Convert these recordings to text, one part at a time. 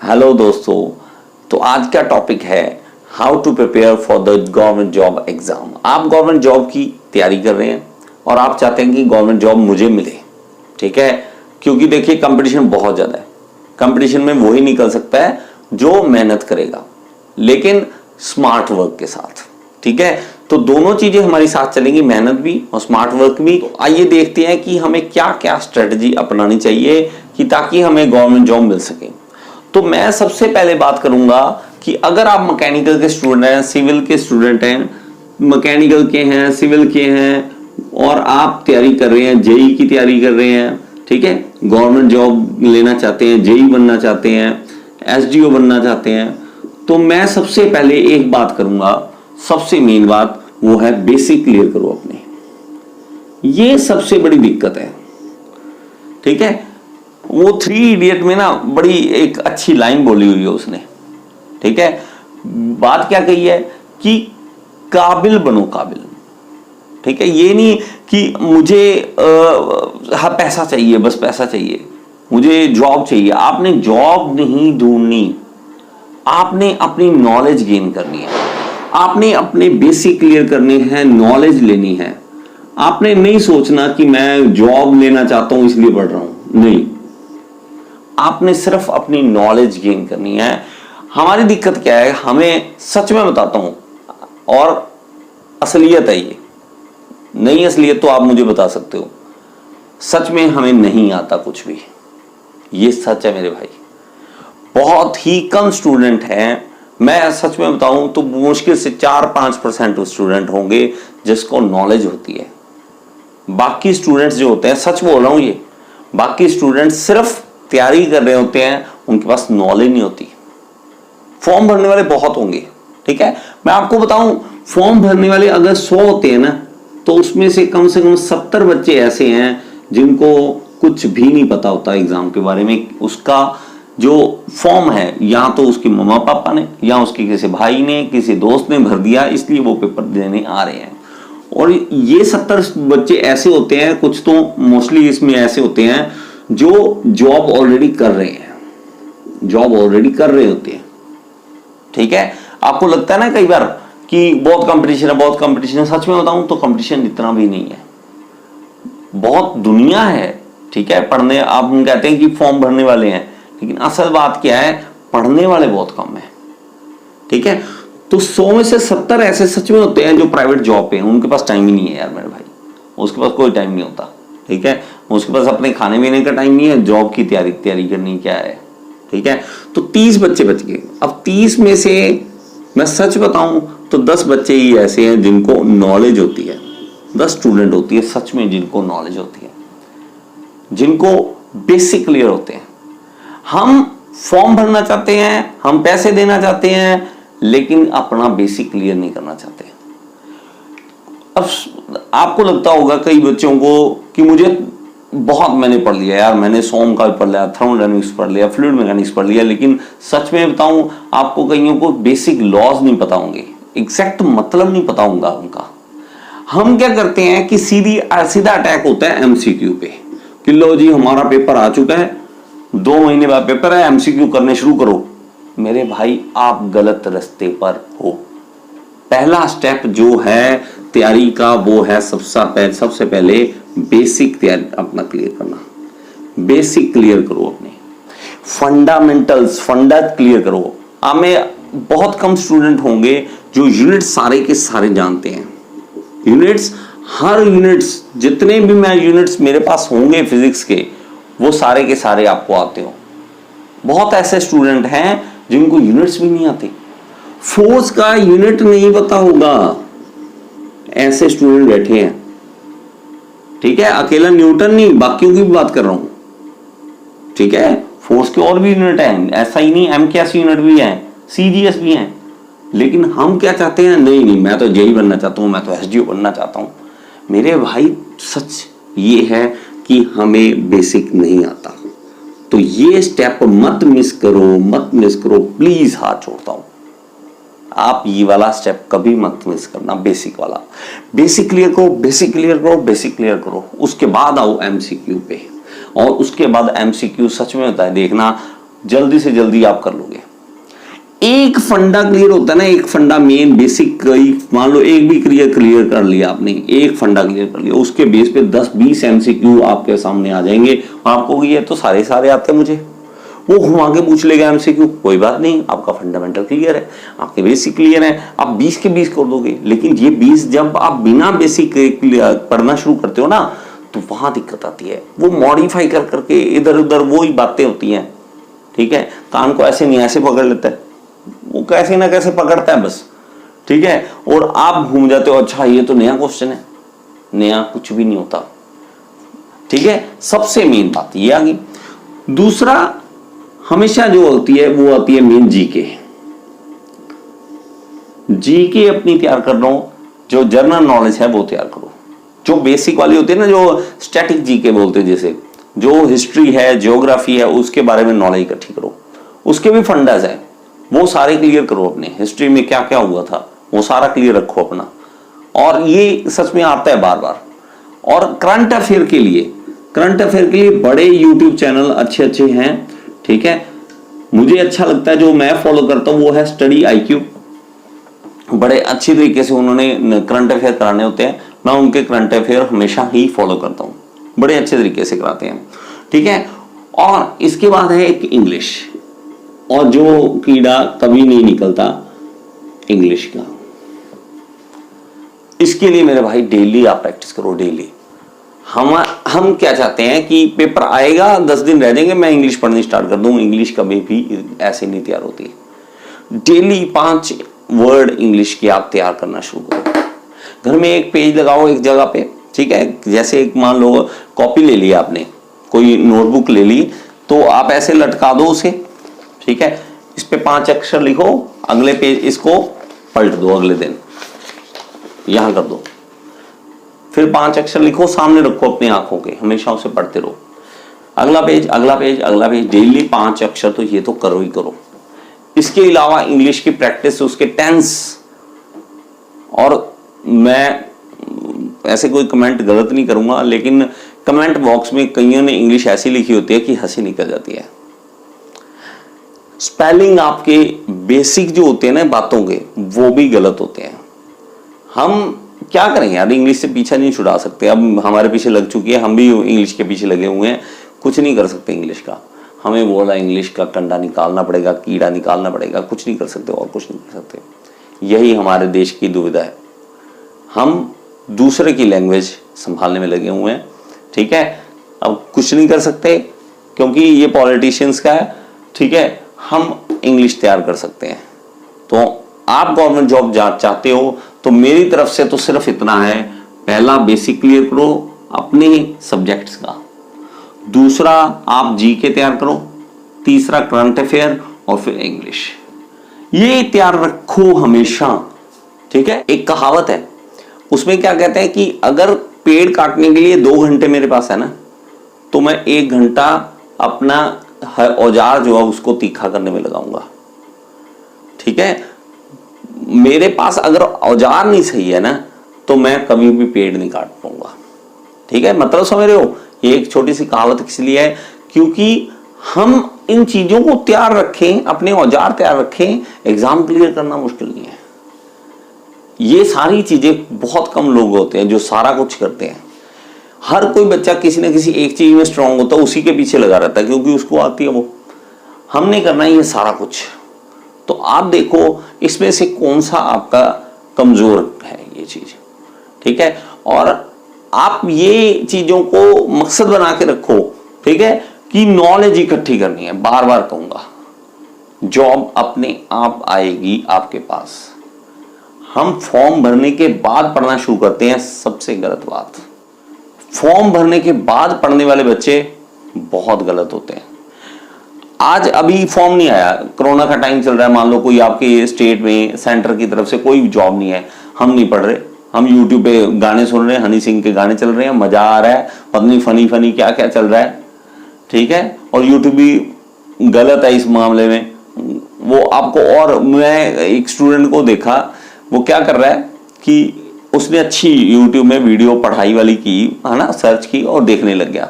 Hello दोस्तों, तो आज का टॉपिक है how to prepare for the government job exam. आप गवर्नमेंट जॉब की तैयारी कर रहे हैं और आप चाहते हैं कि गवर्नमेंट जॉब मुझे मिले, ठीक है। क्योंकि देखिए कंपटीशन बहुत ज़्यादा है। कंपटीशन में वही निकल सकता है जो मेहनत करेगा, लेकिन स्मार्ट वर्क के साथ, ठीक है। तो दोनों चीज़ें हमारी साथ चलेंगी, मेहनत भी और स्मार्ट वर्क भी। तो आइए देखते हैं कि हमें क्या क्या स्ट्रेटजी अपनानी चाहिए कि ताकि हमें गवर्नमेंट जॉब मिल सके। तो मैं सबसे पहले बात करूंगा कि अगर आप मैकेनिकल के स्टूडेंट हैं, सिविल के स्टूडेंट हैं, मैकेनिकल के हैं, सिविल के हैं और आप तैयारी कर रहे हैं, जेई की तैयारी कर रहे हैं, ठीक है, गवर्नमेंट जॉब लेना चाहते हैं, जेई बनना चाहते हैं, एसडीओ बनना चाहते हैं, तो मैं सबसे पहले एक बात करूंगा। सबसे मेन बात वो है बेसिक क्लियर करो अपने। ये सबसे बड़ी दिक्कत है, ठीक है। वो 3 इडियट में ना बड़ी एक अच्छी लाइन बोली हुई है उसने, ठीक है। बात क्या कही है कि काबिल बनो काबिल, ठीक है। ये नहीं कि मुझे हाँ पैसा चाहिए, बस पैसा चाहिए, मुझे जॉब चाहिए। आपने जॉब नहीं ढूंढनी, आपने अपनी नॉलेज गेन करनी है, आपने अपने बेसिक क्लियर करने हैं, नॉलेज लेनी है। आपने नहीं सोचना कि मैं जॉब लेना चाहता हूं इसलिए पढ़ रहा हूं, नहीं। आपने सिर्फ अपनी नॉलेज गेन करनी है। हमारी दिक्कत क्या है, हमें सच में बताता हूं और असलियत है ये, नहीं असलियत तो आप मुझे बता सकते हो। सच में हमें नहीं आता कुछ भी, ये सच है मेरे भाई। बहुत ही कम स्टूडेंट हैं, मैं सच में बताऊं तो मुश्किल से 4-5% स्टूडेंट होंगे जिसको नॉलेज होती है। बाकी स्टूडेंट्स जो होते हैं, सच बोल रहा हूं ये, बाकी स्टूडेंट्स सिर्फ तैयारी कर रहे होते हैं, उनके पास नॉलेज नहीं होती। फॉर्म भरने वाले बहुत होंगे, ठीक है। मैं आपको बताऊं, फॉर्म भरने वाले अगर 100 होते हैं ना, तो उसमें से कम 70 बच्चे ऐसे हैं जिनको कुछ भी नहीं पता होता एग्जाम के बारे में। उसका जो फॉर्म है या तो उसके मम्मा पापा ने या उसके किसी भाई ने, किसी दोस्त ने भर दिया, इसलिए वो पेपर देने आ रहे हैं। और ये 70 बच्चे ऐसे होते हैं, कुछ तो मोस्टली इसमें ऐसे होते हैं जो जॉब ऑलरेडी कर रहे हैं, जॉब ऑलरेडी कर रहे होते हैं, ठीक है। आपको लगता है ना कई बार कि बहुत कंपटीशन है, बहुत कंपटीशन है। सच में बताऊं तो कंपटीशन इतना भी नहीं है, बहुत दुनिया है, ठीक है। पढ़ने आप हम कहते हैं कि फॉर्म भरने वाले हैं, लेकिन असल बात क्या है, पढ़ने वाले बहुत कम है, ठीक है। तो 100 में से 70 ऐसे सच में होते हैं जो प्राइवेट जॉब पे हैं, उनके पास टाइम ही नहीं है यार मेरे भाई, उसके पास कोई टाइम नहीं होता, ठीक है। उसके पास अपने खाने पीने का टाइम नहीं है, जॉब की तैयारी करनी क्या है, ठीक है। तो 30 बच्चे बच गए। अब 30 में से मैं सच बताऊं तो 10 बच्चे ही ऐसे हैं जिनको नॉलेज होती है, 10 स्टूडेंट होती है सच में जिनको नॉलेज होती है, जिनको बेसिक क्लियर होते हैं। हम फॉर्म भरना चाहते हैं, हम पैसे देना चाहते हैं, लेकिन अपना बेसिक क्लियर नहीं करना चाहते। अब आपको लगता होगा कई बच्चों को कि मुझे बहुत मैंने पढ़ लिया यार, मैंने सोम का पढ़ लिया, थर्मोडायनामिक्स पढ़ लिया, फ्लूइड मैकेनिक्स पढ़ लिया, लेकिन सच में बताऊं आपको कईयों को बेसिक लॉज नहीं पता होंगे, एग्जैक्ट मतलब नहीं पता होगा उनका। हम क्या करते हैं कि सीधा अटैक होता है एमसीक्यू पे कि लो जी हमारा पेपर आ चुका है, 2 महीने बाद पेपर है, एमसीक्यू करने शुरू करो। मेरे भाई आप गलत रास्ते पर हो। पहला स्टेप जो है तैयारी का वो है सबसे पहले बेसिक तैयारी अपना क्लियर करना। बेसिक क्लियर करो, अपने फंडा क्लियर करो। आप में बहुत कम स्टूडेंट होंगे जो यूनिट सारे के सारे जानते हैं। यूनिट्स, हर यूनिट्स, जितने भी मैं यूनिट्स मेरे पास होंगे फिजिक्स के, वो सारे के सारे आपको आते हो। बहुत ऐसे स्टूडेंट हैं जिनको यूनिट्स भी नहीं आते, फोर्स का यूनिट नहीं पता होगा, ऐसे स्टूडेंट बैठे हैं, ठीक है। अकेला न्यूटन नहीं, बाकियों की भी बात कर रहा हूं, ठीक है। फोर्स के और भी यूनिट हैं, ऐसा ही नहीं, MKS यूनिट भी है, CGS भी है, लेकिन हम क्या चाहते हैं, नहीं मैं तो जेई बनना चाहता हूं, मैं तो एसडीओ बनना चाहता हूं। मेरे भाई सच ये है कि हमें बेसिक नहीं आता, तो ये स्टेप मत मिस करो प्लीज, हाथ जोड़ता हूं। आप ये वाला स्टेप कभी मत मिस करना, बेसिक वाला। बेसिक क्लियर करो, उसके बाद आओ एमसीक्यू पे। और उसके बाद एमसीक्यू सच में होता है, देखना जल्दी से जल्दी आप कर लोगे। एक फंडा क्लियर होता है ना, एक फंडा मेन बेसिक, मान लो एक भी क्लियर कर लिया आपने, एक फंडा क्लियर कर लिया, उसके बेस पे 10-20 एमसीक्यू आपके सामने आ जाएंगे। आपको ये तो सारे आते हैं मुझे, वो घुमा के पूछ लेगा एमसीक्यू, कोई बात नहीं, आपका फंडामेंटल क्लियर है, आपके बेसिक क्लियर है, आप 20 के 20 कर दोगे। लेकिन ये 20 जब आप बिना बेसिक पढ़ना शुरू करते हो ना, तो वहां दिक्कत आती है। वो मॉडिफाई कर करके इधर उधर वही बातें होती हैं, ठीक है। कान को ऐसे नहीं ऐसे पकड़ लेता है, वो कैसे ना कैसे पकड़ता है बस, ठीक है। और आप घूम जाते हो, अच्छा ये तो नया क्वेश्चन है, नया कुछ भी नहीं होता, ठीक है। सबसे मेन बात ये आ गई। दूसरा हमेशा जो होती है वो आती है मेन जीके। जीके अपनी तैयार कर लो, जो जनरल नॉलेज है वो तैयार करो, जो बेसिक वाली होती है ना, जो स्टैटिक जीके बोलते हैं, जैसे जो हिस्ट्री है, ज्योग्राफी है, उसके बारे में नॉलेज इकट्ठी करो। उसके भी फंडाज है, वो सारे क्लियर करो। अपने हिस्ट्री में क्या क्या हुआ था वो सारा क्लियर रखो अपना, और ये सच में आता है बार बार। और करंट अफेयर के लिए बड़े यूट्यूब चैनल अच्छे हैं, ठीक है। मुझे अच्छा लगता है, जो मैं फॉलो करता हूं वो है स्टडी IQ। बड़े अच्छी तरीके से उन्होंने करंट अफेयर कराने होते हैं, मैं उनके करंट अफेयर हमेशा ही फॉलो करता हूं, बड़े अच्छे तरीके से कराते हैं, ठीक है। और इसके बाद है एक इंग्लिश, और जो कीड़ा कभी नहीं निकलता इंग्लिश का। इसके लिए मेरे भाई डेली आप प्रैक्टिस करो, डेली। हम क्या चाहते हैं कि पेपर आएगा, 10 दिन रह जाएंगे, मैं इंग्लिश पढ़नी स्टार्ट कर दूं। इंग्लिश कभी भी ऐसे नहीं तैयार होती। डेली 5 वर्ड इंग्लिश के आप तैयार करना शुरू करो। घर में एक पेज लगाओ एक जगह पे, ठीक है। जैसे एक मान लो कॉपी ले लिया आपने, कोई नोटबुक ले ली, तो आप ऐसे लटका दो उसे, ठीक है। इस पे 5 अक्षर लिखो, अगले पेज इसको पलट दो, अगले दिन यहां कर दो, फिर 5 अक्षर लिखो, सामने रखो अपनी आंखों के, हमेशा उसे पढ़ते रहो। अगला पेज, अगला पेज, अगला पेज, डेली 5 अक्षर तो ये तो करो ही करो। इसके अलावा इंग्लिश की प्रैक्टिस, उसके टेंस, और मैं ऐसे कोई कमेंट गलत नहीं करूंगा, लेकिन कमेंट बॉक्स में कईयों ने इंग्लिश ऐसी लिखी होती है कि हंसी निकल जाती है। स्पेलिंग आपके बेसिक जो होते हैं ना बातों के, वो भी गलत होते हैं। हम क्या करें यार, इंग्लिश से पीछा नहीं छुड़ा सकते। अब हमारे पीछे लग चुकी है, हम भी इंग्लिश के पीछे लगे हुए हैं, कुछ नहीं कर सकते इंग्लिश का। हमें बोला इंग्लिश का कंडा निकालना पड़ेगा, कीड़ा निकालना पड़ेगा, कुछ नहीं कर सकते, और कुछ नहीं कर सकते। यही हमारे देश की दुविधा है, हम दूसरे की लैंग्वेज संभालने में लगे हुए हैं, ठीक है। अब कुछ नहीं कर सकते क्योंकि ये पॉलिटिशियंस का है, ठीक है। हम इंग्लिश तैयार कर सकते हैं। तो आप गवर्नमेंट जॉब चाहते हो तो मेरी तरफ से तो सिर्फ इतना है, पहला बेसिक क्लियर करो अपने सब्जेक्ट्स का, दूसरा आप जीके तैयार करो, तीसरा करंट अफेयर, और फिर इंग्लिश। ये तैयार रखो हमेशा, ठीक है। एक कहावत है, उसमें क्या कहते हैं कि अगर पेड़ काटने के लिए 2 घंटे मेरे पास है ना, तो मैं 1 घंटा अपना औजार जो है उसको तीखा करने में लगाऊंगा, ठीक है। मेरे पास अगर औजार नहीं सही है ना, तो मैं कभी भी पेड़ नहीं काट पाऊंगा, ठीक है। मतलब समझ रहे हो, ये एक छोटी सी कहावत इसलिए है क्योंकि हम इन चीजों को तैयार रखें, अपने औजार तैयार रखें, एग्जाम क्लियर करना मुश्किल नहीं है। ये सारी चीजें बहुत कम लोग होते हैं जो सारा कुछ करते हैं। हर कोई बच्चा किसी ना किसी एक चीज में स्ट्रांग होता है, उसी के पीछे लगा रहता है क्योंकि उसको आती है वो। हमने करना है ये सारा कुछ। तो आप देखो इसमें से कौन सा आपका कमजोर है ये चीज, ठीक है। और आप ये चीजों को मकसद बना के रखो, ठीक है, कि नॉलेज इकट्ठी करनी है। बार बार कहूंगा, जॉब अपने आप आएगी आपके पास। हम फॉर्म भरने के बाद पढ़ना शुरू करते हैं, सबसे गलत बात। फॉर्म भरने के बाद पढ़ने वाले बच्चे बहुत गलत होते हैं। आज अभी फॉर्म नहीं आया, कोरोना का टाइम चल रहा है, मान लो कोई आपके स्टेट में सेंटर की तरफ से कोई जॉब नहीं है, हम नहीं पढ़ रहे, हम यूट्यूब पे गाने सुन रहे हैं, हनी सिंह के गाने चल रहे हैं, मजा आ रहा है, पता नहीं फनी क्या क्या चल रहा है, ठीक है। और यूट्यूब भी गलत है इस मामले में, वो आपको। और मैं एक स्टूडेंट को देखा, वो क्या कर रहा है कि उसने अच्छी यूट्यूब में वीडियो पढ़ाई वाली की है ना, सर्च की और देखने लग गया।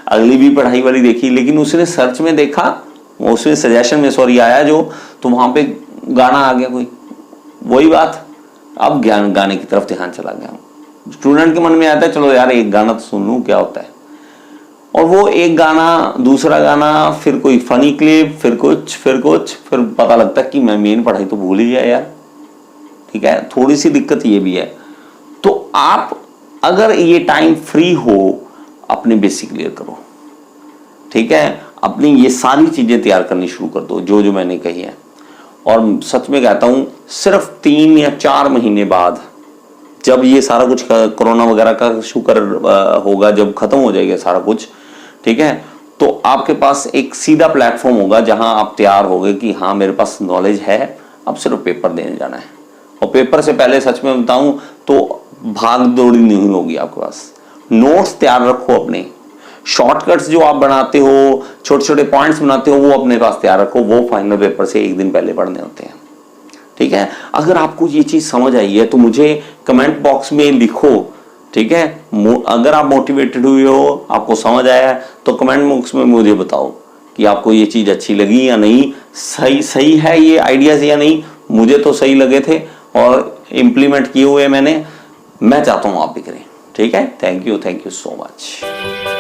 अगली भी पढ़ाई वाली देखी, लेकिन उसने सर्च में देखा उसमें सजेशन में सॉरी आया जो, तो वहां पे गाना आ गया कोई, वही बात, अब गाने की तरफ ध्यान चला गया। स्टूडेंट के मन में आता है चलो यार एक गाना तो सुन लूं क्या होता है, और वो एक गाना, दूसरा गाना, फिर कोई फनी क्लिप, फिर कुछ, फिर पता लगता है कि मैं मेन पढ़ाई तो भूल ही गया यार। ठीक है, थोड़ी सी दिक्कत ये भी है। तो आप अगर ये टाइम फ्री हो, अपने बेसिक क्लियर करो। ठीक है, अपनी ये सारी चीजें तैयार करनी शुरू कर दो जो जो मैंने कही है। और सच में कहता हूं, सिर्फ 3 या 4 महीने बाद जब ये सारा कुछ कोरोना वगैरह का शुक्र होगा, जब खत्म हो जाएगा सारा कुछ, ठीक है, तो आपके पास एक सीधा प्लेटफॉर्म होगा जहां आप तैयार होगे कि हाँ मेरे पास नॉलेज है, अब सिर्फ पेपर देने जाना है। और पेपर से पहले सच में बताऊं तो भाग दौड़ी नहीं होगी आपके पास। नोट्स तैयार रखो अपने, शॉर्टकट्स जो आप बनाते हो, छोटे छोटे पॉइंट्स बनाते हो, वो अपने पास तैयार रखो, वो फाइनल पेपर से एक दिन पहले पढ़ने होते हैं। ठीक है, अगर आपको ये चीज समझ आई है तो मुझे कमेंट बॉक्स में लिखो। ठीक है, अगर आप मोटिवेटेड हुए हो, आपको समझ आया तो कमेंट बॉक्स में मुझे बताओ कि आपको ये चीज अच्छी लगी या नहीं, सही है ये आइडियाज या नहीं। मुझे तो सही लगे थे और इम्प्लीमेंट किए हुए मैंने, मैं चाहता हूं आप भी करें। ठीक है, थैंक यू सो मच।